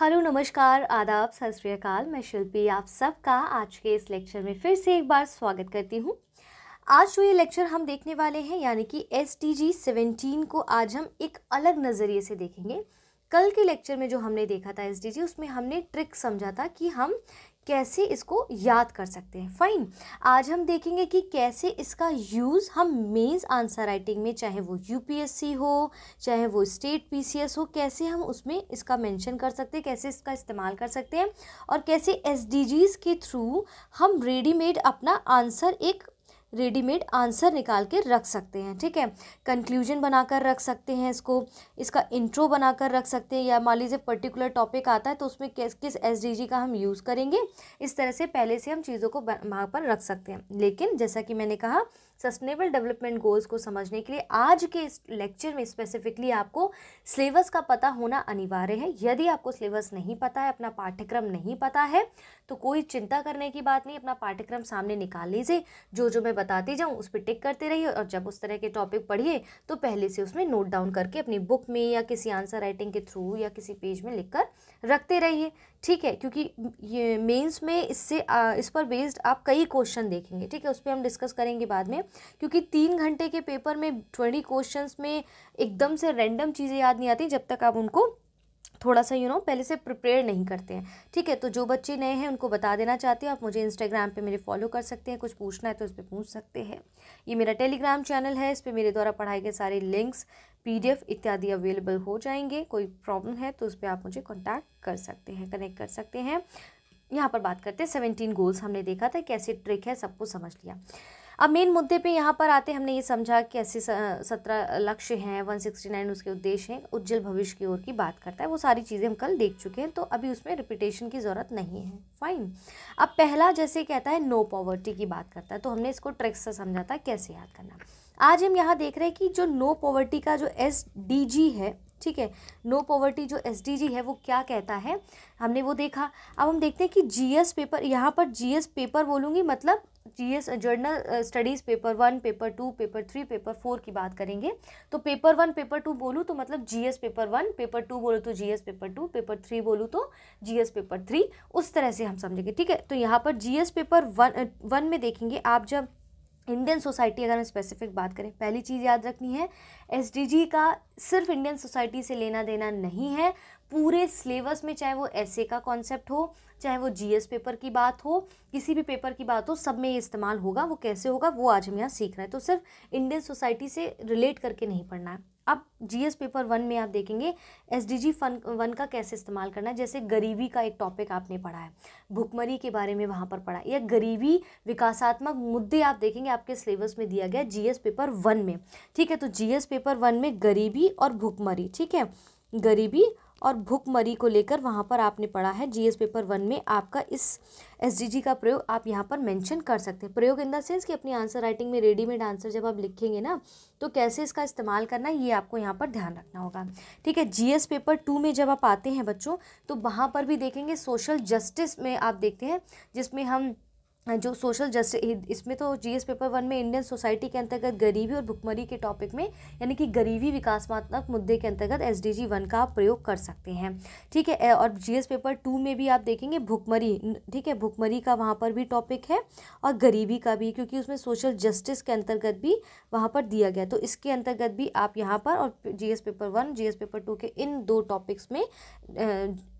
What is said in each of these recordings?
Hello, नमस्कार, आदाब, सत श्री अकाल। मैं शिल्पी आप सबका आज के इस लेक्चर में फिर से एक बार स्वागत करती हूँ। आज जो ये लेक्चर हम देखने वाले हैं यानी कि SDG 17 को आज हम एक अलग नज़रिए से देखेंगे। कल के लेक्चर में जो हमने देखा था SDG, उसमें हमने ट्रिक समझा था कि हम कैसे इसको याद कर सकते हैं। फाइन, आज हम देखेंगे कि कैसे इसका यूज़ हम मेंस आंसर राइटिंग में, चाहे वो UPSC हो चाहे वो स्टेट PCS हो, कैसे हम उसमें इसका मेंशन कर सकते हैं, कैसे इसका इस्तेमाल कर सकते हैं और कैसे SDGs के थ्रू हम रेडीमेड अपना आंसर रेडीमेड आंसर निकाल के रख सकते हैं। ठीक है, कंक्लूजन बनाकर रख सकते हैं, इसका इंट्रो बनाकर रख सकते हैं, या मान लीजिए पर्टिकुलर टॉपिक आता है तो उसमें किस SDG का हम यूज़ करेंगे, इस तरह से पहले से हम चीज़ों को वहाँ पर रख सकते हैं। लेकिन जैसा कि मैंने कहा, सस्टेनेबल डेवलपमेंट गोल्स को समझने के लिए आज के इस लेक्चर में स्पेसिफिकली आपको सिलेबस का पता होना अनिवार्य है। यदि आपको सिलेबस नहीं पता है, अपना पाठ्यक्रम नहीं पता है, तो कोई चिंता करने की बात नहीं। अपना पाठ्यक्रम सामने निकाल लीजिए, जो मैं बताती जाऊँ उस पर टिक करते रहिए, और जब उस तरह के टॉपिक पढ़िए तो पहले से उसमें नोट डाउन करके अपनी बुक में या किसी आंसर राइटिंग के थ्रू या किसी पेज में लिखकर रखते रहिए। ठीक है, क्योंकि ये मेंस में इस पर बेस्ड आप कई क्वेश्चन देखेंगे। ठीक है, उस पर हम डिस्कस करेंगे बाद में, क्योंकि 3 घंटे के पेपर में 20 क्वेश्चंस में एकदम से रैंडम चीज़ें याद नहीं आती जब तक आप उनको थोड़ा सा पहले से प्रिपेयर नहीं करते हैं। ठीक है, तो जो बच्चे नए हैं उनको बता देना चाहते हैं, आप मुझे इंस्टाग्राम पे मेरे फॉलो कर सकते हैं, कुछ पूछना है तो इस पर पूछ सकते हैं। ये मेरा टेलीग्राम चैनल है, इस पर मेरे द्वारा पढ़ाए गए सारे लिंक्स, PDF इत्यादि अवेलेबल हो जाएंगे। कोई प्रॉब्लम है तो उस पर आप मुझे कॉन्टैक्ट कर सकते हैं, कनेक्ट कर सकते हैं। यहाँ पर बात करते हैं 17 गोल्स। हमने देखा था कैसे ट्रिक है, सबको समझ लिया। अब मेन मुद्दे पे यहाँ पर आते, हमने ये समझा कि ऐसे 17 लक्ष्य हैं, 169 उसके उद्देश्य हैं, उज्जवल भविष्य की ओर की बात करता है। वो सारी चीज़ें हम कल देख चुके हैं, तो अभी उसमें रिपीटेशन की ज़रूरत नहीं है। फाइन, अब पहला जैसे कहता है नो पॉवर्टी की बात करता है, तो हमने इसको ट्रिक्स से समझा था कैसे याद करना। आज हम यहाँ देख रहे हैं कि जो नो पॉवर्टी का जो SDG है, ठीक है, नो पॉवर्टी जो SDG है वो क्या कहता है, हमने वो देखा। अब हम देखते हैं कि GS पेपर, यहाँ पर GS पेपर बोलूँगी मतलब GS journal studies paper 1, paper 2, paper 3, paper 4 की बात करेंगे। तो पेपर 1 पेपर 2 बोलूँ तो मतलब GS पेपर 1, पेपर 2 बोलूँ तो GS पेपर 2, पेपर 3 बोलूँ तो GS पेपर 3, उस तरह से हम समझेंगे। ठीक है, तो यहाँ पर GS पेपर 1 में देखेंगे आप, जब इंडियन सोसाइटी, अगर हम स्पेसिफिक बात करें, पहली चीज़ याद रखनी है, SDG का सिर्फ इंडियन सोसाइटी से लेना देना नहीं है। पूरे सिलेबस में, चाहे वो ऐसे का कॉन्सेप्ट हो, चाहे वो GS पेपर की बात हो, किसी भी पेपर की बात हो, सब में ये इस्तेमाल होगा। वो कैसे होगा वो आज हम यहाँ सीख रहे हैं। तो सिर्फ इंडियन सोसाइटी से रिलेट करके नहीं पढ़ना है। अब GS पेपर 1 में आप देखेंगे SDG 1 का कैसे इस्तेमाल करना है। जैसे गरीबी का एक टॉपिक आपने पढ़ा है, भुखमरी के बारे में वहाँ पर पढ़ा है, या गरीबी विकासात्मक मुद्दे आप देखेंगे आपके सिलेबस में दिया गया GS पेपर 1 में। ठीक है, तो GS पेपर 1 में गरीबी और भुखमरी, ठीक है, गरीबी और भुखमरी को लेकर वहाँ पर आपने पढ़ा है। GS पेपर 1 में आपका इस SDG का प्रयोग आप यहाँ पर मेंशन कर सकते हैं। प्रयोग इन द सेंस कि अपनी आंसर राइटिंग में रेडीमेड आंसर जब आप लिखेंगे ना, तो कैसे इसका इस्तेमाल करना है ये आपको यहाँ पर ध्यान रखना होगा। ठीक है, GS पेपर 2 में जब आप आते हैं बच्चों, तो वहाँ पर भी देखेंगे सोशल जस्टिस में आप देखते हैं, जिसमें हम जो सोशल जस्टिस, इसमें तो GS पेपर 1 में इंडियन सोसाइटी के अंतर्गत गरीबी और भुखमरी के टॉपिक में, यानी कि गरीबी विकासात्मक मुद्दे के अंतर्गत SDG 1 का आप प्रयोग कर सकते हैं। ठीक है, और GS पेपर 2 में भी आप देखेंगे भुखमरी, ठीक है, भुखमरी का वहाँ पर भी टॉपिक है और गरीबी का भी, क्योंकि उसमें सोशल जस्टिस के अंतर्गत भी वहाँ पर दिया गया, तो इसके अंतर्गत भी आप यहाँ पर, और GS पेपर 1 GS पेपर 2 के इन 2 टॉपिक्स में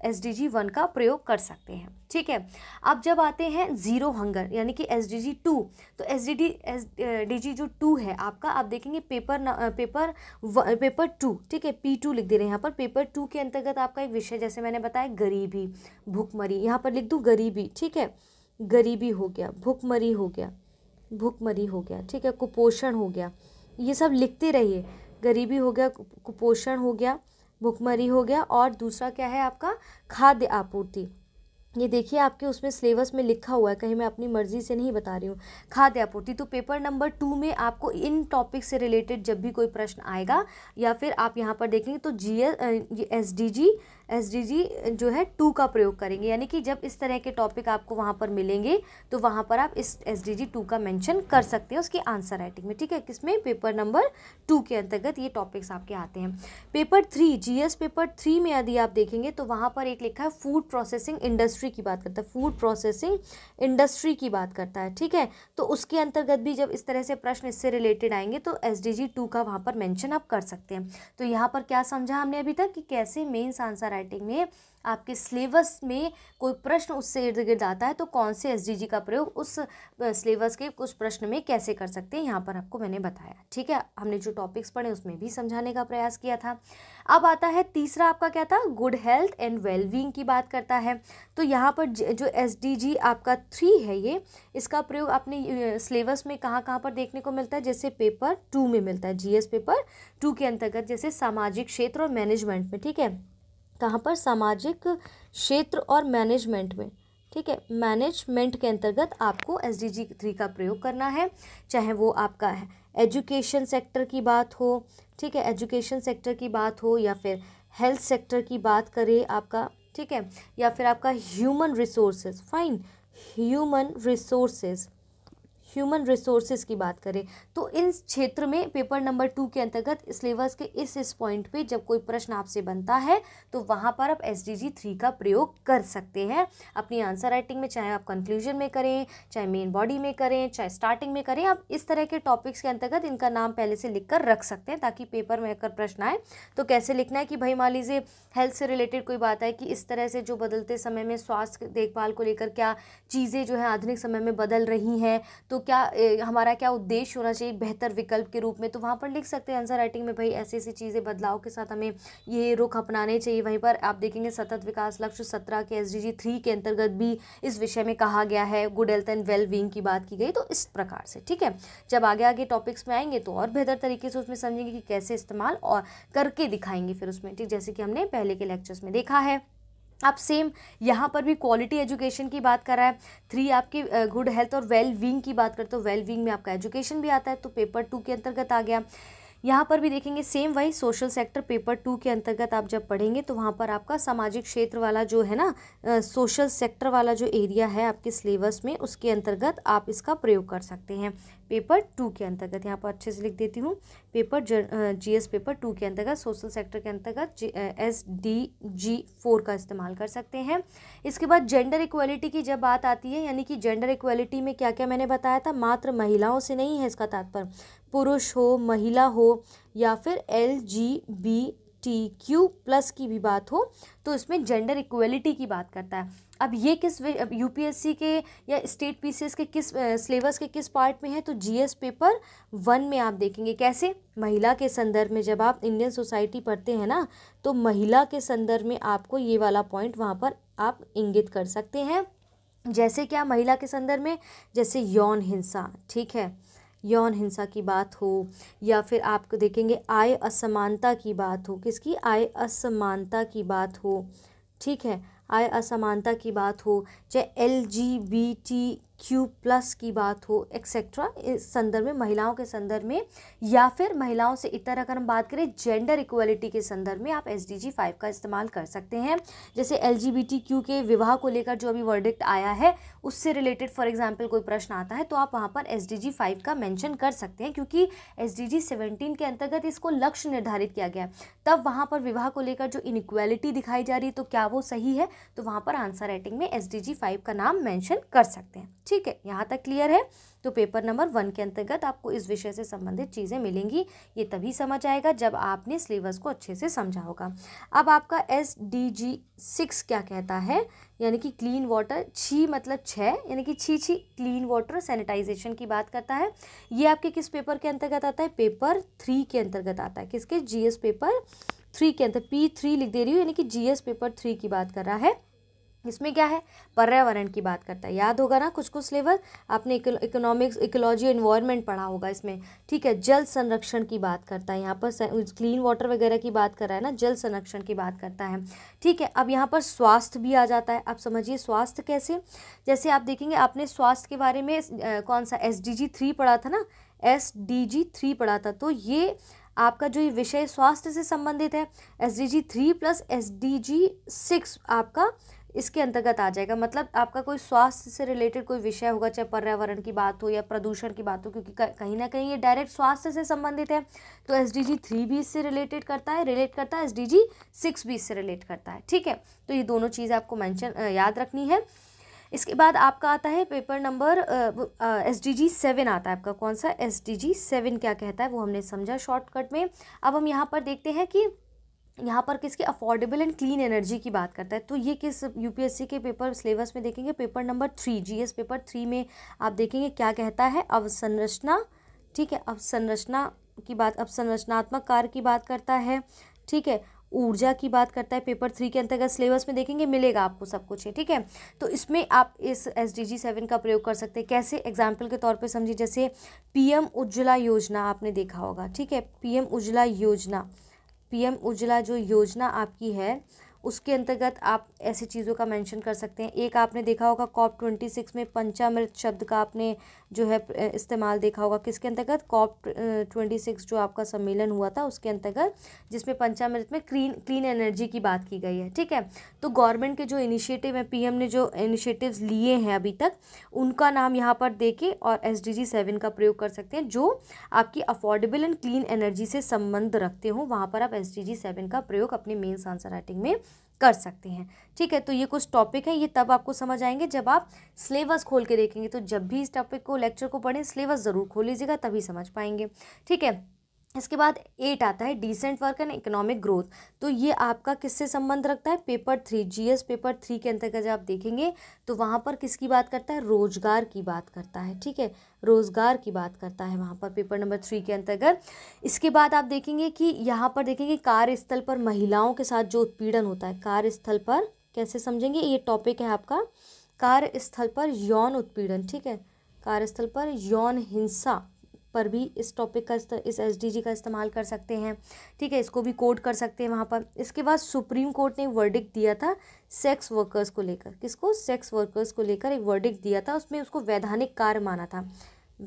SDG 1 का प्रयोग कर सकते हैं। ठीक है, अब जब आते हैं जीरो हंगर यानी कि SDG 2, तो SDG जो 2 है आपका, आप देखेंगे पेपर 2, ठीक है, P2 लिख दे रहे हैं यहाँ पर। पेपर 2 के अंतर्गत आपका एक विषय, जैसे मैंने बताया, गरीबी भुखमरी, यहाँ पर लिख दूँ गरीबी, ठीक है, गरीबी हो गया, भुखमरी हो गया, ठीक है, कुपोषण हो गया, ये सब लिखते रहिए। गरीबी हो गया, कुपोषण हो गया, भुखमरी हो गया, और दूसरा क्या है आपका, खाद्य आपूर्ति। ये देखिए आपके उसमें सिलेबस में लिखा हुआ है, कहीं मैं अपनी मर्जी से नहीं बता रही हूँ। खाद्य आपूर्ति, तो पेपर नंबर 2 में आपको इन टॉपिक से रिलेटेड जब भी कोई प्रश्न आएगा या फिर आप यहाँ पर देखेंगे तो एसडीजी जो है 2 का प्रयोग करेंगे, यानी कि जब इस तरह के टॉपिक आपको वहाँ पर मिलेंगे तो वहाँ पर आप इस एसडीजी 2 का मेंशन कर सकते हैं उसकी आंसर राइटिंग में, ठीक है। किसमें? पेपर नंबर 2 के अंतर्गत ये टॉपिक्स आपके आते हैं। पेपर 3 जीएस पेपर 3 में यदि आप देखेंगे तो वहाँ पर एक लिखा है फूड प्रोसेसिंग इंडस्ट्री की बात करता है, फूड प्रोसेसिंग इंडस्ट्री की बात करता है, ठीक है। तो उसके अंतर्गत भी जब इस तरह से प्रश्न इससे रिलेटेड आएंगे तो एसडीजी 2 का वहाँ पर मेंशन आप कर सकते हैं। तो यहाँ पर क्या समझा हमने अभी तक कि कैसे मेंस आंसर राइटिंग में आपके सिलेबस में कोई प्रश्न उससे इर्द गिर्द आता है तो कौन से एसडीजी का प्रयोग उस सिलेबस के कुछ प्रश्न में कैसे कर सकते हैं, यहाँ पर आपको मैंने बताया, ठीक है। हमने जो टॉपिक्स पढ़े उसमें भी समझाने का प्रयास किया था। अब आता है तीसरा आपका क्या था, गुड हेल्थ एंड वेलबींग की बात करता है। तो यहाँ पर जो एसडीजी आपका 3 है ये, इसका प्रयोग अपने सिलेबस में कहाँ कहाँ पर देखने को मिलता है, जैसे पेपर 2 में मिलता है, जीएस पेपर 2 के अंतर्गत, जैसे सामाजिक क्षेत्र और मैनेजमेंट में, ठीक है। कहाँ पर? सामाजिक क्षेत्र और मैनेजमेंट में, ठीक है। मैनेजमेंट के अंतर्गत आपको एसडीजी 3 का प्रयोग करना है, चाहे वो आपका है एजुकेशन सेक्टर की बात हो, ठीक है, एजुकेशन सेक्टर की बात हो या फिर हेल्थ सेक्टर की बात करें आपका, ठीक है, या फिर आपका human resources, fine, human resources की बात करें तो इन क्षेत्र में पेपर नंबर 2 के अंतर्गत सिलेबस के इस पॉइंट पे जब कोई प्रश्न आपसे बनता है तो वहाँ पर आप एसडीजी 3 का प्रयोग कर सकते हैं अपनी आंसर राइटिंग में, चाहे आप कंक्लूजन में करें, चाहे मेन बॉडी में करें, चाहे स्टार्टिंग में करें। आप इस तरह के टॉपिक्स के अंतर्गत इनका नाम पहले से लिख कर रख सकते हैं ताकि पेपर में अगर प्रश्न आए तो कैसे लिखना है कि भाई मान लीजिए हेल्थ से रिलेटेड कोई बात है कि इस तरह से जो बदलते समय में स्वास्थ्य देखभाल को लेकर क्या चीज़ें जो है आधुनिक समय में बदल रही हैं, तो क्या हमारा क्या उद्देश्य होना चाहिए बेहतर विकल्प के रूप में, तो वहाँ पर लिख सकते हैं आंसर राइटिंग में भाई ऐसी ऐसी चीज़ें बदलाव के साथ हमें ये रुख अपनाने चाहिए। वहीं पर आप देखेंगे सतत विकास लक्ष्य 17 के एसडीजी 3 के अंतर्गत भी इस विषय में कहा गया है, good health and well being की बात की गई। तो इस प्रकार से, ठीक है, जब आगे आगे टॉपिक्स में आएंगे तो और बेहतर तरीके से उसमें समझेंगे कि कैसे इस्तेमाल और करके दिखाएंगे फिर उसमें, ठीक, जैसे कि हमने पहले के लेक्चर्स में देखा है। आप सेम यहाँ पर भी क्वालिटी एजुकेशन की बात कर रहा है, 3 आपके गुड हेल्थ और वेल बीइंग की बात करते हो, वेल बीइंग में आपका एजुकेशन भी आता है तो पेपर 2 के अंतर्गत आ गया। यहाँ पर भी देखेंगे सेम वही सोशल सेक्टर पेपर 2 के अंतर्गत आप जब पढ़ेंगे तो वहाँ पर आपका सामाजिक क्षेत्र वाला जो है ना, सोशल सेक्टर वाला जो एरिया है आपके सिलेबस में उसके अंतर्गत आप इसका प्रयोग कर सकते हैं पेपर 2 के अंतर्गत। यहाँ पर अच्छे से लिख देती हूँ, पेपर जीएस पेपर 2 के अंतर्गत सोशल सेक्टर के अंतर्गत एसडीजी 4 का इस्तेमाल कर सकते हैं। इसके बाद जेंडर इक्वलिटी की जब बात आती है, यानी कि जेंडर इक्वलिटी में क्या क्या मैंने बताया था, मात्र महिलाओं से नहीं है इसका तात्पर्य, पुरुष हो, महिला हो या फिर LGBTQ+ की भी बात हो तो इसमें जेंडर इक्वलिटी की बात करता है। अब ये किस यूपीएससी के या स्टेट पीसीएस के किस सिलेबस के किस पार्ट में है, तो जीएस पेपर 1 में आप देखेंगे कैसे, महिला के संदर्भ में जब आप इंडियन सोसाइटी पढ़ते हैं ना तो महिला के संदर्भ में आपको ये वाला पॉइंट वहाँ पर आप इंगित कर सकते हैं। जैसे क्या महिला के संदर्भ में, जैसे यौन हिंसा, ठीक है, यौन हिंसा की बात हो या फिर आपको देखेंगे आय असमानता की बात हो, किसकी, आय असमानता की बात हो, ठीक है, आय असमानता की बात हो, चाहे LGBTQ+ की बात हो एक्सेट्रा, इस संदर्भ में महिलाओं के संदर्भ में या फिर महिलाओं से इतर अगर हम बात करें जेंडर इक्वलिटी के संदर्भ में आप एसडीजी 5 का इस्तेमाल कर सकते हैं। जैसे LGBTQ के विवाह को लेकर जो अभी वर्डिक्ट आया है उससे रिलेटेड फॉर एग्जाम्पल कोई प्रश्न आता है तो आप वहाँ पर एसडीजी 5 का मेंशन कर सकते हैं क्योंकि एसडीजी 17 के अंतर्गत इसको लक्ष्य निर्धारित किया गया, तब वहाँ पर विवाह को लेकर जो इनइक्वालिटी दिखाई जा रही है तो क्या वो सही है, तो वहाँ पर आंसर राइटिंग में एसडीजी 5 का नाम मेंशन कर सकते हैं। ठीक है, यहाँ तक क्लियर है। तो पेपर नंबर 1 के अंतर्गत आपको इस विषय से संबंधित चीज़ें मिलेंगी, ये तभी समझ आएगा जब आपने सिलेबस को अच्छे से समझा होगा। अब आपका SDG 6 क्या कहता है, यानी कि क्लीन वाटर, छी मतलब 6 यानी कि छी क्लीन वाटर सैनिटाइजेशन की बात करता है। ये आपके किस पेपर के अंतर्गत आता है, पेपर 3 के अंतर्गत आता है, किसके, GS पेपर 3 के अंतर्गत, P3 लिख दे रही हूँ यानी कि GS पेपर 3 की बात कर रहा है। इसमें क्या है, पर्यावरण की बात करता है। याद होगा ना कुछ कुछ सिलेबस आपने इकोनॉमिक्स, इकोलॉजी, एनवायरनमेंट पढ़ा होगा इसमें, ठीक है। जल संरक्षण की बात करता है, यहाँ पर क्लीन वाटर वगैरह की बात कर रहा है ना, जल संरक्षण की बात करता है, ठीक है। अब यहाँ पर स्वास्थ्य भी आ जाता है। अब समझिए स्वास्थ्य कैसे, जैसे आप देखेंगे आपने स्वास्थ्य के बारे में कौन सा SDG 3 पढ़ा था ना, SDG 3 पढ़ा था, तो ये आपका जो ये विषय स्वास्थ्य से संबंधित है, SDG 3 प्लस SDG 6 आपका इसके अंतर्गत आ जाएगा। मतलब आपका कोई स्वास्थ्य से रिलेटेड कोई विषय होगा, चाहे पर्यावरण की बात हो या प्रदूषण की बात हो, क्योंकि कहीं ना कहीं ये डायरेक्ट स्वास्थ्य से संबंधित है, तो SDG 3 भी इससे रिलेट करता है, SDG 6 भी इससे रिलेट करता है, ठीक है। तो ये दोनों चीज़ आपको याद रखनी है। इसके बाद आपका आता है पेपर नंबर SDG 7 आता है आपका, कौन सा, SDG 7 क्या कहता है वो हमने समझा शॉर्टकट में। अब हम यहाँ पर देखते हैं कि यहाँ पर किसकी, अफोर्डेबल एंड क्लीन एनर्जी की बात करता है। तो ये किस UPSC के पेपर सिलेबस में देखेंगे, पेपर नंबर 3 GS पेपर 3 में आप देखेंगे क्या कहता है, अवसंरचना, ठीक है, अवसंरचना की बात, अवसंरचनात्मक कार्य की बात करता है, ठीक है, ऊर्जा की बात करता है। पेपर 3 के अंतर्गत सिलेबस में देखेंगे, मिलेगा आपको सब कुछ है, ठीक है। तो इसमें आप इस SDG 7 का प्रयोग कर सकते हैं। कैसे, एग्जाम्पल के तौर पे समझिए, जैसे PM उज्ज्वला योजना आपने देखा होगा, ठीक है, PM उज्ज्वला योजना, PM उज्ज्वला जो योजना आपकी है उसके अंतर्गत आप ऐसी चीज़ों का मेंशन कर सकते हैं। एक आपने देखा होगा COP26 में पंचामृत शब्द का आपने जो है इस्तेमाल देखा होगा, किसके अंतर्गत, COP26 जो आपका सम्मेलन हुआ था उसके अंतर्गत, जिसमें पंचामृत में क्लीन एनर्जी की बात की गई है, ठीक है। तो गवर्नमेंट के जो इनिशिएटिव है, PM ने जो इनिशिएटिव्स लिए हैं अभी तक, उनका नाम यहाँ पर देके और SDG 7 का प्रयोग कर सकते हैं, जो आपकी अफोर्डेबल एंड क्लीन एनर्जी से संबंध रखते हो, वहाँ पर आप SDG 7 का प्रयोग अपने मेंस आंसर राइटिंग में कर सकते हैं, ठीक है। तो ये कुछ टॉपिक है, ये तब आपको समझ आएंगे जब आप सिलेबस खोल के देखेंगे। तो जब भी इस टॉपिक को, लेक्चर को पढ़ें, सिलेबस ज़रूर खोल लीजिएगा, तभी समझ पाएंगे, ठीक है। इसके बाद 8 आता है decent work and economic growth. तो ये आपका किससे संबंध रखता है, पेपर 3 GS पेपर 3 के अंतर्गत जब आप देखेंगे तो वहाँ पर किसकी बात करता है, रोजगार की बात करता है, ठीक है, रोजगार की बात करता है वहाँ पर पेपर नंबर 3 के अंतर्गत। इसके बाद आप देखेंगे कि यहाँ पर देखेंगे कार्यस्थल पर महिलाओं के साथ जो उत्पीड़न होता है, कार्यस्थल पर कैसे समझेंगे, ये टॉपिक है आपका कार्यस्थल पर यौन उत्पीड़न, ठीक है, कार्यस्थल पर यौन हिंसा पर भी इस टॉपिक का इस SDG का इस्तेमाल कर सकते हैं, ठीक है, इसको भी कोड कर सकते हैं वहाँ पर। इसके बाद सुप्रीम कोर्ट ने एक वर्डिक्ट दिया था सेक्स वर्कर्स को लेकर, किसको, सेक्स वर्कर्स को लेकर एक वर्डिक्ट दिया था, उसमें उसको वैधानिक कार्य माना था,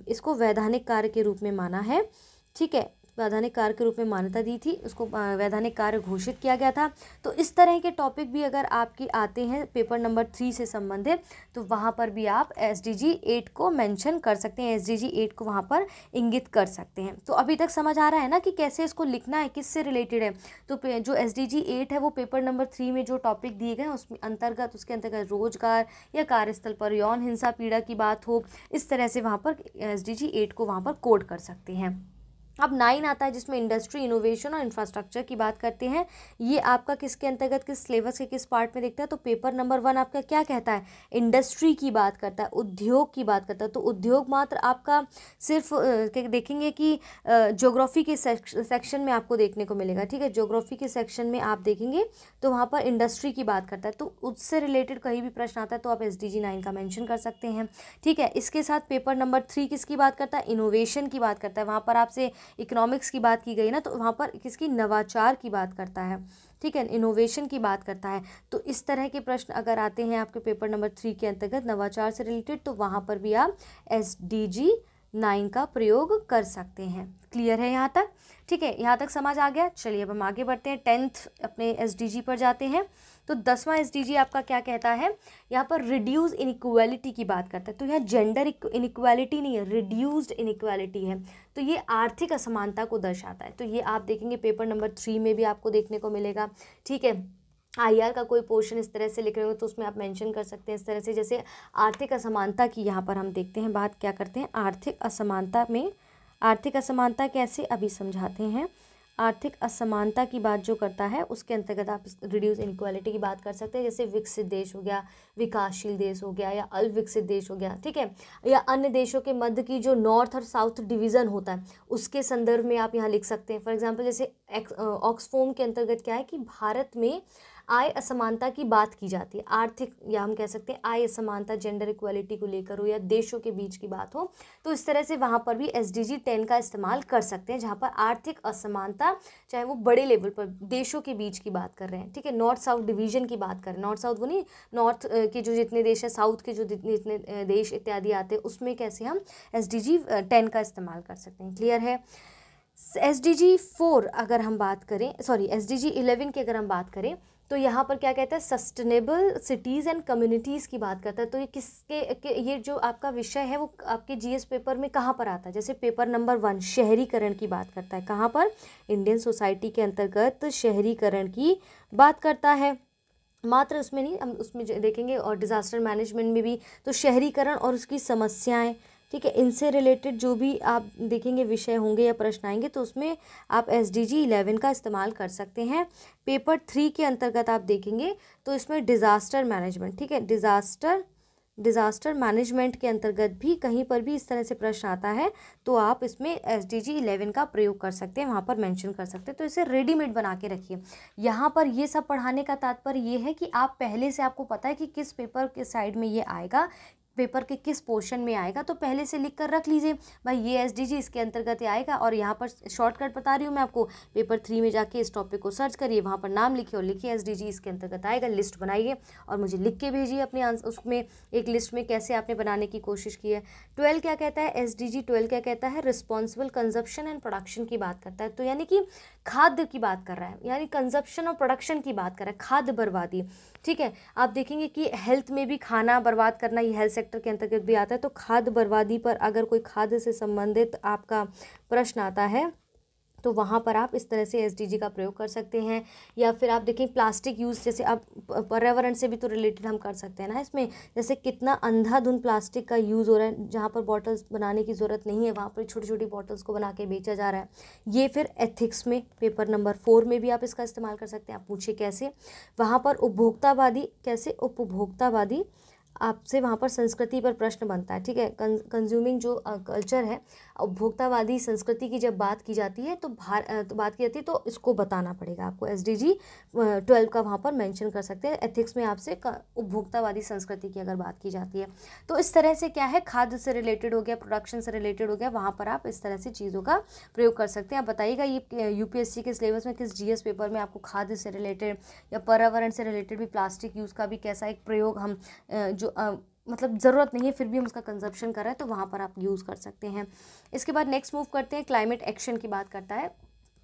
इसको वैधानिक कार्य के रूप में माना है, ठीक है, वैधानिक कार्य के रूप में मान्यता दी थी, उसको वैधानिक कार्य घोषित किया गया था। तो इस तरह के टॉपिक भी अगर आपके आते हैं पेपर नंबर 3 से संबंधित, तो वहाँ पर भी आप SDG 8 को मेंशन कर सकते हैं, SDG 8 को वहाँ पर इंगित कर सकते हैं। तो अभी तक समझ आ रहा है ना कि कैसे इसको लिखना है, किससे रिलेटेड है। तो जो SDG 8 है वो पेपर नंबर 3 में जो टॉपिक दिए गए उसमें अंतर्गत, उसके अंतर्गत रोजगार या कार्यस्थल पर यौन हिंसा पीड़ा की बात हो, इस तरह से वहाँ पर SDG 8 को वहाँ पर कोड कर सकते हैं। अब 9 आता है जिसमें इंडस्ट्री, इनोवेशन और इंफ्रास्ट्रक्चर की बात करते हैं। ये आपका किसके अंतर्गत, किस सिलेबस के किस पार्ट में देखता है, तो पेपर नंबर 1 आपका क्या कहता है, इंडस्ट्री की बात करता है, उद्योग की बात करता है। तो उद्योग मात्र आपका सिर्फ देखेंगे कि ज्योग्राफी के सेक्शन में आपको देखने को मिलेगा, ठीक है, ज्योग्राफी के सेक्शन में आप देखेंगे तो वहाँ पर इंडस्ट्री की बात करता है, तो उससे रिलेटेड कहीं भी प्रश्न आता है तो आप SDG 9 का मेंशन कर सकते हैं, ठीक है। इसके साथ पेपर नंबर 3 किसकी बात करता है, इनोवेशन की बात करता है। वहाँ पर आपसे इकोनॉमिक्स की बात की गई ना, तो वहाँ पर किसकी, नवाचार की बात करता है, ठीक है, इनोवेशन की बात करता है। तो इस तरह के प्रश्न अगर आते हैं आपके पेपर नंबर 3 के अंतर्गत नवाचार से रिलेटेड, तो वहाँ पर भी आप SDG 9 का प्रयोग कर सकते हैं। क्लियर है यहाँ तक, ठीक है, यहाँ तक समझ आ गया। चलिए अब हम आगे बढ़ते हैं, 10th अपने SDG पर जाते हैं। तो 10वां SDG आपका क्या कहता है, यहाँ पर रिड्यूस इनइक्वालिटी की बात करता है। तो यहाँ जेंडर इनइक्वालिटी नहीं है, रिड्यूस्ड इनइक्वालिटी है, तो ये आर्थिक असमानता को दर्शाता है। तो ये आप देखेंगे पेपर नंबर 3 में भी आपको देखने को मिलेगा, ठीक है। IR का कोई पोर्शन इस तरह से लिख रहे हो तो उसमें आप मेंशन कर सकते हैं इस तरह से, जैसे आर्थिक असमानता की यहाँ पर हम देखते हैं बात क्या करते हैं, आर्थिक असमानता में, आर्थिक असमानता कैसे अभी समझाते हैं। आर्थिक असमानता की बात जो करता है उसके अंतर्गत आप रिड्यूस इनइक्वालिटी की बात कर सकते हैं, जैसे विकसित देश हो गया, विकासशील देश हो गया, या अल्पविकसित देश हो गया, ठीक है, या अन्य देशों के मध्य की जो नॉर्थ और साउथ डिवीज़न होता है उसके संदर्भ में आप यहाँ लिख सकते हैं। फॉर एग्जांपल जैसे ऑक्सफोम के अंतर्गत क्या है कि भारत में आय असमानता की बात की जाती है, आर्थिक या हम कह सकते हैं आय असमानता, जेंडर इक्वालिटी को लेकर हो या देशों के बीच की बात हो, तो इस तरह से वहाँ पर भी SDG 10 का इस्तेमाल कर सकते हैं, जहाँ पर आर्थिक असमानता चाहे वो बड़े लेवल पर देशों के बीच की बात कर रहे हैं, ठीक है, नॉर्थ साउथ डिवीजन की बात कर रहे हैं, नॉर्थ साउथ वो नहीं, नॉर्थ के जो जितने देश है, साउथ के जो जितने देश इत्यादि आते हैं, उसमें कैसे हम SDG 10 का इस्तेमाल कर सकते हैं। क्लियर है। SDG 4 अगर हम बात करें, सॉरी SDG 11 की अगर हम बात करें, तो यहाँ पर क्या कहता है, सस्टेनेबल सिटीज़ एंड कम्युनिटीज़ की बात करता है। तो ये ये जो आपका विषय है वो आपके GS पेपर में कहाँ पर आता है, जैसे पेपर नंबर 1 शहरीकरण की बात करता है, कहाँ पर, इंडियन सोसाइटी के अंतर्गत शहरीकरण की बात करता है। मात्र उसमें नहीं, हम उसमें देखेंगे और डिज़ास्टर मैनेजमेंट में भी, तो शहरीकरण और उसकी समस्याएं, ठीक है, इनसे रिलेटेड जो भी आप देखेंगे विषय होंगे या प्रश्न आएंगे, तो उसमें आप SDG 11 का इस्तेमाल कर सकते हैं। पेपर 3 के अंतर्गत आप देखेंगे तो इसमें डिज़ास्टर मैनेजमेंट, ठीक है, डिज़ास्टर मैनेजमेंट के अंतर्गत भी कहीं पर भी इस तरह से प्रश्न आता है तो आप इसमें SDG 11 का प्रयोग कर सकते हैं, वहाँ पर मेंशन कर सकते हैं। तो इसे रेडीमेड बना के रखिए। यहाँ पर ये सब पढ़ाने का तात्पर्य ये है कि आप पहले से, आपको पता है कि किस पेपर के साइड में ये आएगा, पेपर के किस पोर्शन में आएगा, तो पहले से लिख कर रख लीजिए भाई ये SDG इसके अंतर्गत आएगा। और यहाँ पर शॉर्टकट बता रही हूँ मैं आपको, पेपर 3 में जाके इस टॉपिक को सर्च करिए, वहाँ पर नाम लिखिए और लिखिए SDG इसके अंतर्गत आएगा, लिस्ट बनाइए और मुझे लिख के भेजिए अपने आंसर, उसमें एक लिस्ट में कैसे आपने बनाने की कोशिश की है। 12 क्या कहता है, SDG 12 क्या कहता है, रिस्पॉन्सिबल कंजप्शन एंड प्रोडक्शन की बात करता है। तो यानी कि खाद्य की बात कर रहा है, यानी कंजप्शन और प्रोडक्शन की बात कर रहा है, खाद्य बर्बादी, ठीक है। आप देखेंगे कि हेल्थ में भी खाना बर्बाद करना ये हेल्थ सेक्टर के अंतर्गत भी आता है। तो खाद्य बर्बादी पर अगर कोई खाद्य से संबंधित आपका प्रश्न आता है तो वहाँ पर आप इस तरह से SDG का प्रयोग कर सकते हैं। या फिर आप देखें प्लास्टिक यूज़, जैसे आप पर्यावरण से भी तो रिलेटेड हम कर सकते हैं ना इसमें, जैसे कितना अंधाधुंध प्लास्टिक का यूज़ हो रहा है, जहाँ पर बॉटल्स बनाने की ज़रूरत नहीं है वहाँ पर छोटी छोटी बॉटल्स को बना के बेचा जा रहा है। ये फिर एथिक्स में पेपर नंबर 4 में भी आप इसका इस्तेमाल कर सकते हैं। आप पूछिए कैसे, वहाँ पर उपभोक्तावादी, कैसे उपभोक्तावादी आपसे वहाँ पर संस्कृति पर प्रश्न बनता है, ठीक है, कंज्यूमिंग जो कल्चर है, उपभोक्तावादी संस्कृति की जब बात की जाती है तो बात की जाती है तो इसको बताना पड़ेगा आपको। SDG 12 का वहाँ पर मेंशन कर सकते हैं। एथिक्स में आपसे उपभोक्तावादी संस्कृति की अगर बात की जाती है तो इस तरह से क्या है, खाद्य से रिलेटेड हो गया, प्रोडक्शन से रिलेटेड हो गया, वहाँ पर आप इस तरह से चीज़ों का प्रयोग कर सकते हैं। आप बताइएगा ये UPSC के सिलेबस में किस GS पेपर में आपको खाद्य से रिलेटेड या पर्यावरण से रिलेटेड भी प्लास्टिक यूज़ का भी कैसा एक प्रयोग हम मतलब ज़रूरत नहीं है फिर भी हम उसका कंजप्शन कर रहे हैं तो वहाँ पर आप यूज़ कर सकते हैं। इसके बाद नेक्स्ट मूव करते हैं, क्लाइमेट एक्शन की बात करता है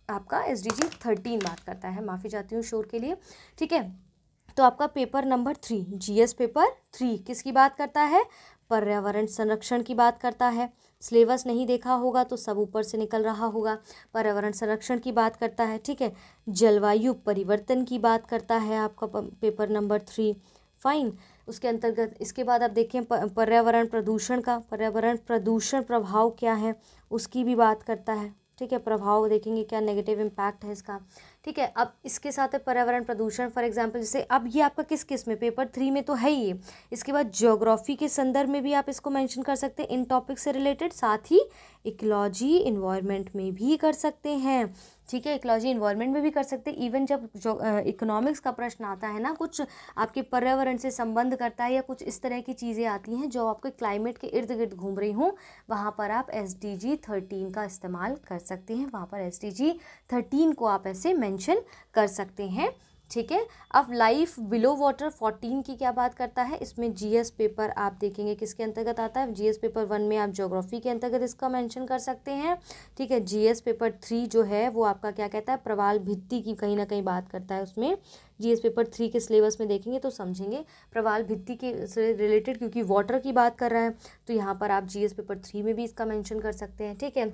आपका SDG 13 बात करता है, माफ़ी चाहती हूँ शोर के लिए, ठीक है। तो आपका पेपर नंबर 3 GS पेपर 3 किसकी बात करता है, पर्यावरण संरक्षण की बात करता है। सिलेबस नहीं देखा होगा तो सब ऊपर से निकल रहा होगा। पर्यावरण संरक्षण की बात करता है, ठीक है, जलवायु परिवर्तन की बात करता है आपका पेपर नंबर 3, फाइन। उसके अंतर्गत इसके बाद आप देखें पर्यावरण प्रदूषण का, पर्यावरण प्रदूषण प्रभाव क्या है उसकी भी बात करता है, ठीक है, प्रभाव देखेंगे क्या नेगेटिव इम्पैक्ट है इसका, ठीक है। अब इसके साथ है पर्यावरण प्रदूषण, फॉर एग्जांपल जैसे अब ये आपका किस में पेपर 3 में तो है ही ये, इसके बाद ज्योग्राफी के संदर्भ में भी आप इसको मेंशन कर सकते हैं इन टॉपिक से रिलेटेड, साथ ही इकोलॉजी इन्वायरमेंट में भी कर सकते हैं, ठीक है, इकोलॉजी इन्वायरमेंट में भी कर सकते हैं। इवन जब जो इकोनॉमिक्स का प्रश्न आता है ना, कुछ आपके पर्यावरण से संबंध करता है या कुछ इस तरह की चीज़ें आती हैं जो आपके क्लाइमेट के इर्द गिर्द घूम रही हों, वहाँ पर आप SDG 13 का इस्तेमाल कर सकते हैं, वहाँ पर SDG 13 को आप ऐसे मेंशन कर सकते हैं, ठीक है। अब लाइफ बिलो वाटर 14 की क्या बात करता है, इसमें GS पेपर आप देखेंगे किसके अंतर्गत आता है, GS पेपर 1 में आप ज्योग्राफी के अंतर्गत इसका मेंशन कर सकते हैं, ठीक है। GS पेपर 3 जो है वो आपका क्या कहता है, प्रवाल भित्ति की कहीं ना कहीं बात करता है उसमें। GS पेपर 3 के सिलेबस में देखेंगे तो समझेंगे प्रवाल भित्ति के से रिलेटेड, क्योंकि वाटर की बात कर रहा है तो यहाँ पर आप GS पेपर 3 में भी इसका मेंशन कर सकते हैं, ठीक है।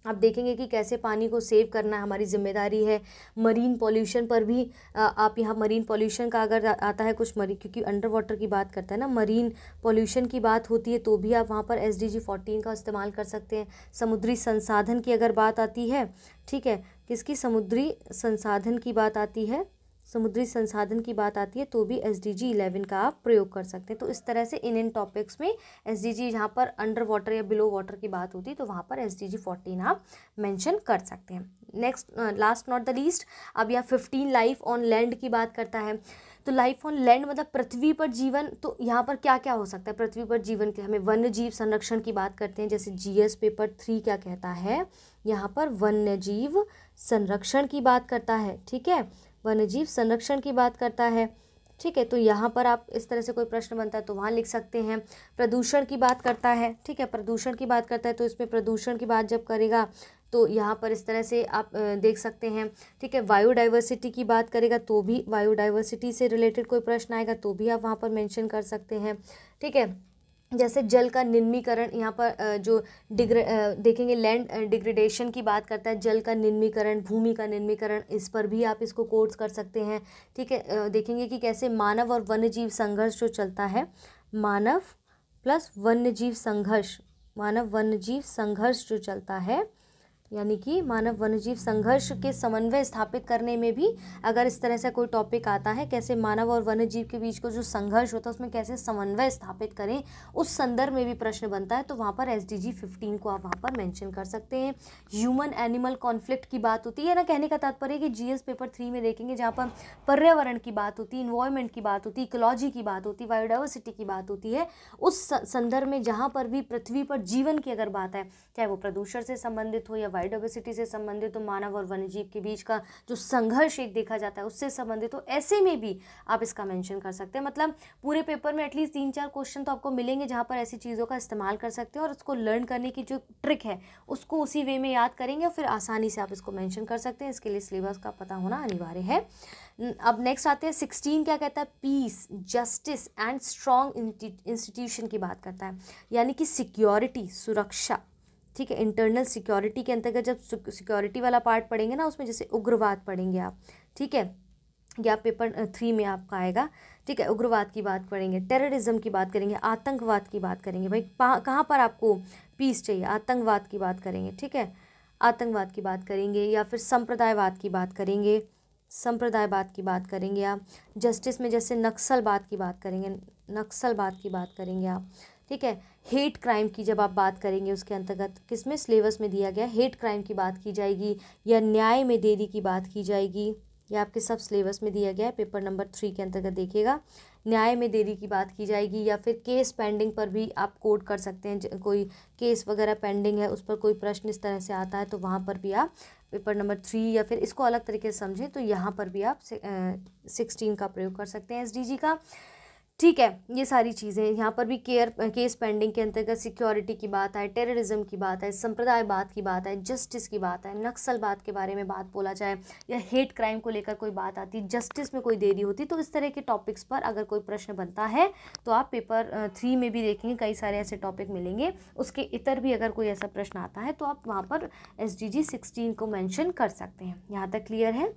आप देखेंगे कि कैसे पानी को सेव करना हमारी जिम्मेदारी है। मरीन पॉल्यूशन पर भी आप यहाँ मरीन पॉल्यूशन का अगर आता है कुछ क्योंकि अंडर वाटर की बात करता है ना, मरीन पॉल्यूशन की बात होती है तो भी आप वहाँ पर SDG 14 का इस्तेमाल कर सकते हैं। समुद्री संसाधन की अगर बात आती है, ठीक है, किसकी, समुद्री संसाधन की बात आती है, समुद्री संसाधन की बात आती है तो भी SDG 11 का आप प्रयोग कर सकते हैं। तो इस तरह से इन टॉपिक्स में SDG जहाँ पर अंडर वाटर या बिलो वाटर की बात होती है तो वहाँ पर SDG 14 आप मेंशन कर सकते हैं। Next, last not the least, अब यहाँ 15 लाइफ ऑन लैंड की बात करता है। तो लाइफ ऑन लैंड मतलब पृथ्वी पर जीवन, तो यहाँ पर क्या क्या हो सकता है पृथ्वी पर जीवन के, हमें वन्य जीव संरक्षण की बात करते हैं, जैसे GS पेपर 3 क्या कहता है, यहाँ पर वन्य जीव संरक्षण की बात करता है। ठीक है, वन्य जीव संरक्षण की बात करता है। ठीक है, तो यहाँ पर आप इस तरह से कोई प्रश्न बनता है तो वहाँ लिख सकते हैं। प्रदूषण की बात करता है, ठीक है, प्रदूषण की बात करता है तो इसमें प्रदूषण की बात जब करेगा तो यहाँ पर इस तरह से आप देख सकते हैं। ठीक है, बायोडाइवर्सिटी की बात करेगा तो भी बायोडाइवर्सिटी से रिलेटेड कोई प्रश्न आएगा तो भी आप वहाँ पर मेंशन कर सकते हैं। ठीक है, जैसे जल का निम्नीकरण, यहाँ पर जो देखेंगे लैंड डिग्रेडेशन की बात करता है, जल का निम्नीकरण, भूमि का निम्नीकरण, इस पर भी आप इसको कोट्स कर सकते हैं। ठीक है, देखेंगे कि कैसे मानव और वन्यजीव संघर्ष जो चलता है, मानव प्लस वन्यजीव संघर्ष, मानव वन्यजीव संघर्ष जो चलता है, यानी कि मानव वन्यजीव संघर्ष के समन्वय स्थापित करने में भी अगर इस तरह से कोई टॉपिक आता है, कैसे मानव और वन्यजीव के बीच को जो संघर्ष होता है उसमें कैसे समन्वय स्थापित करें, उस संदर्भ में भी प्रश्न बनता है तो वहाँ पर SDG 15 को आप वहाँ पर मेंशन कर सकते हैं। ह्यूमन एनिमल कॉन्फ्लिक्ट की बात होती है ना, कहने का तात्पर्य कि GS पेपर 3 में देखेंगे जहाँ पर पर्यावरण की बात होती है, इन्वायरमेंट की बात होती है, इकोलॉजी की बात होती है, बायोडाइवर्सिटी की बात होती है, उस संदर्भ में जहाँ पर भी पृथ्वी पर जीवन की अगर बात है, चाहे वो प्रदूषण से संबंधित हो या बायोडाइवर्सिटी से संबंधित, तो मानव और वन्यजीव के बीच का जो संघर्ष एक देखा जाता है उससे संबंधित हो, ऐसे में भी आप इसका मेंशन कर सकते हैं। मतलब पूरे पेपर में एटलीस्ट 3-4 क्वेश्चन तो आपको मिलेंगे जहां पर ऐसी चीज़ों का इस्तेमाल कर सकते हैं और उसको लर्न करने की जो ट्रिक है उसको उसी वे में याद करेंगे और फिर आसानी से आप इसको मेंशन कर सकते हैं। इसके लिए सिलेबस का पता होना अनिवार्य है। अब नेक्स्ट आते हैं 16 क्या कहता है, peace, justice and strong institution की बात करता है, यानी कि सिक्योरिटी, सुरक्षा। ठीक है, इंटरनल सिक्योरिटी के अंतर्गत जब सिक्योरिटी वाला पार्ट पढ़ेंगे ना, उसमें जैसे उग्रवाद पढ़ेंगे आप, ठीक है, या पेपर 3 में आपका आएगा। ठीक है, उग्रवाद की बात पढ़ेंगे, टेररिज्म की बात करेंगे, आतंकवाद की बात करेंगे। भाई कहाँ पर आपको पीस चाहिए, आतंकवाद की बात करेंगे। ठीक है, आतंकवाद की बात करेंगे या फिर संप्रदायवाद की बात करेंगे, संप्रदायवाद की बात करेंगे आप। जस्टिस में जैसे नक्सलवाद की बात करेंगे, नक्सलवाद की बात करेंगे आप। ठीक है, हेट क्राइम की जब आप बात करेंगे उसके अंतर्गत किसमें सिलेबस में दिया गया, हेट क्राइम की बात की जाएगी या न्याय में देरी की बात की जाएगी, ये आपके सब सिलेबस में दिया गया है। पेपर नंबर 3 के अंतर्गत देखिएगा, न्याय में देरी की बात की जाएगी या फिर केस पेंडिंग पर भी आप कोट कर सकते हैं। कोई केस वगैरह पेंडिंग है उस पर कोई प्रश्न इस तरह से आता है तो वहाँ पर भी आप पेपर नंबर 3 या फिर इसको अलग तरीके से समझें तो यहाँ पर भी आप 16 का प्रयोग कर सकते हैं SDG का। ठीक है, ये सारी चीज़ें यहाँ पर भी केस पेंडिंग के अंतर्गत सिक्योरिटी की बात है, टेररिज्म की बात है, संप्रदायवाद की बात है, जस्टिस की बात है, नक्सलवाद के बारे में बात बोला जाए या हेट क्राइम को लेकर कोई बात आती, जस्टिस में कोई देरी होती, तो इस तरह के टॉपिक्स पर अगर कोई प्रश्न बनता है तो आप पेपर 3 में भी देखेंगे कई सारे ऐसे टॉपिक मिलेंगे। उसके इतर भी अगर कोई ऐसा प्रश्न आता है तो आप वहाँ पर SDG 16 को मेंशन कर सकते हैं। यहाँ तक क्लियर है।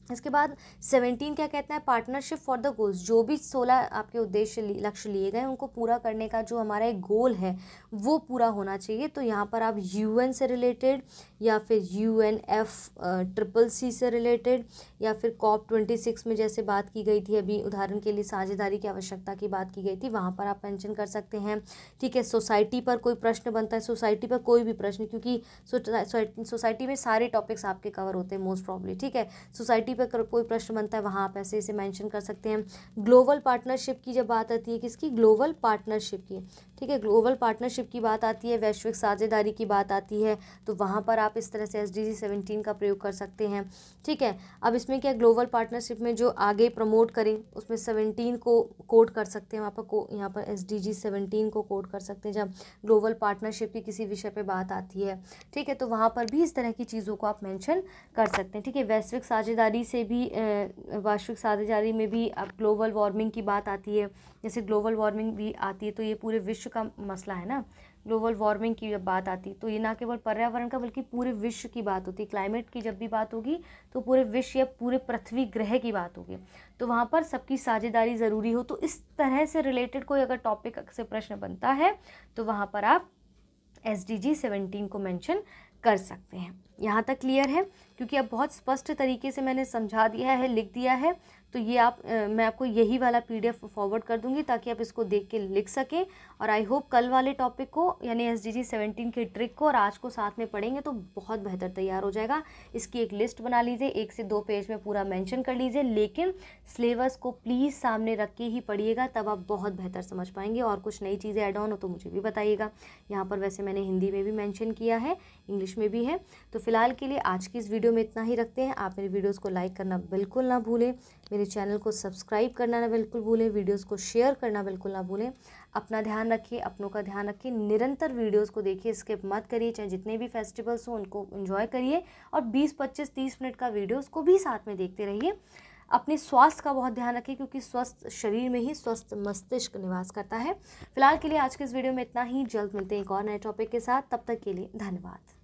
इसके बाद 17 क्या कहता है, पार्टनरशिप फॉर द गोल्स, जो भी 16 आपके उद्देश्य लक्ष्य लिए गए उनको पूरा करने का जो हमारा एक गोल है वो पूरा होना चाहिए। तो यहाँ पर आप UN से रिलेटेड या फिर UNFCCC से रिलेटेड या फिर COP26 में जैसे बात की गई थी अभी, उदाहरण के लिए साझेदारी की आवश्यकता की बात की गई थी, वहाँ पर आप मेंशन कर सकते हैं। ठीक है, सोसाइटी पर कोई प्रश्न बनता है, सोसाइटी पर कोई भी प्रश्न, क्योंकि सोसाइटी में सारे टॉपिक्स आपके कवर होते हैं मोस्ट प्रॉब्ली। ठीक है, सोसाइटी पर कोई प्रश्न बनता है वहाँ आप ऐसे इसे मेंशन कर सकते हैं। ग्लोबल पार्टनरशिप की जब बात आती है, किसकी, ग्लोबल पार्टनरशिप की। ठीक है, ग्लोबल पार्टनरशिप की बात आती है, वैश्विक साझेदारी की बात आती है, तो वहाँ पर आप इस तरह से SDG 17 का प्रयोग कर सकते हैं। ठीक है, अब इसमें क्या, ग्लोबल पार्टनरशिप में जो आगे प्रमोट करें उसमें 17 को कोट कर सकते हैं, वहाँ पर यहाँ पर SDG 17 को कोट कर सकते हैं जब ग्लोबल पार्टनरशिप की किसी विषय पे बात आती है। ठीक है, तो वहाँ पर भी इस तरह की चीज़ों को आप मेंशन कर सकते हैं। ठीक है, वैश्विक साझेदारी से भी वैश्विक साझेदारी में भी अब ग्लोबल वार्मिंग की बात आती है, जैसे ग्लोबल वार्मिंग भी आती है तो ये पूरे विश्व का मसला है ना। ग्लोबल वार्मिंग की जब बात आती है तो ये ना केवल पर्यावरण का बल्कि पूरे विश्व की बात होती है। क्लाइमेट की जब भी बात होगी तो पूरे विश्व या पूरे पृथ्वी ग्रह की बात होगी, तो वहाँ पर सबकी साझेदारी ज़रूरी हो। तो इस तरह से रिलेटेड कोई अगर टॉपिक से प्रश्न बनता है तो वहाँ पर आप SDG 17 को मेंशन कर सकते हैं। यहाँ तक क्लियर है? क्योंकि अब बहुत स्पष्ट तरीके से मैंने समझा दिया है, लिख दिया है, तो ये मैं आपको यही वाला PDF फॉरवर्ड कर दूँगी ताकि आप इसको देख के लिख सकें। और आई होप कल वाले टॉपिक को यानी SDG 17 की ट्रिक को और आज को साथ में पढ़ेंगे तो बहुत बेहतर तैयार हो जाएगा। इसकी एक लिस्ट बना लीजिए, 1 से 2 पेज में पूरा मेंशन कर लीजिए, लेकिन सिलेबस को प्लीज़ सामने रख के ही पढ़िएगा, तब आप बहुत बेहतर समझ पाएंगे। और कुछ नई चीज़ें ऐड ऑन हो तो मुझे भी बताइएगा। यहाँ पर वैसे मैंने हिंदी में भी मेंशन किया है, इंग्लिश में भी है। तो फिलहाल के लिए आज की इस वीडियो में इतना ही रखते हैं। आप मेरी वीडियोस को लाइक करना बिल्कुल ना भूलें, मेरे चैनल को सब्सक्राइब करना ना बिल्कुल भूलें, वीडियोस को शेयर करना बिल्कुल ना भूलें। अपना ध्यान रखिए, अपनों का ध्यान रखिए, निरंतर वीडियोस को देखिए, स्किप मत करिए। चाहे जितने भी फेस्टिवल्स हो उनको एंजॉय करिए और 20, 25, 30 मिनट का वीडियोस को भी साथ में देखते रहिए। अपने स्वास्थ्य का बहुत ध्यान रखिए क्योंकि स्वस्थ शरीर में ही स्वस्थ मस्तिष्क निवास करता है। फिलहाल के लिए आज के इस वीडियो में इतना ही। जल्द मिलते हैं एक और नए टॉपिक के साथ, तब तक के लिए धन्यवाद।